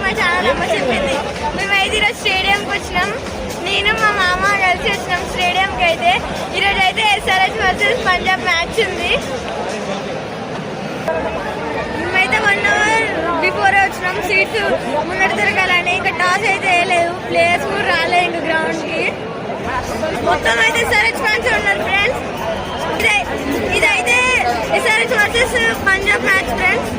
మా ఛానల్ అమ్మ చెప్పింది. మేమైతే ఈరోజు స్టేడియంకి వచ్చినాం. నేను మా మామ కలిసి వచ్చినాం స్టేడియంకి. అయితే ఈరోజు అయితే SRH వర్సెస్ పంజాబ్ మ్యాచ్ ఉంది. మేమైతే 1 అవర్ బిఫోరే వచ్చినాం. సీట్స్ ముందర తిరగాలని. ఇంకా టాస్ అయితే వేయలేదు, ప్లేయర్స్ కూడా రాలేదు ఇంకా గ్రౌండ్కి. మొత్తం అయితే SRH ఫ్యాన్స్ ఉన్నారు ఫ్రెండ్స్. ఇదైతే SRH versus Punjab match friends.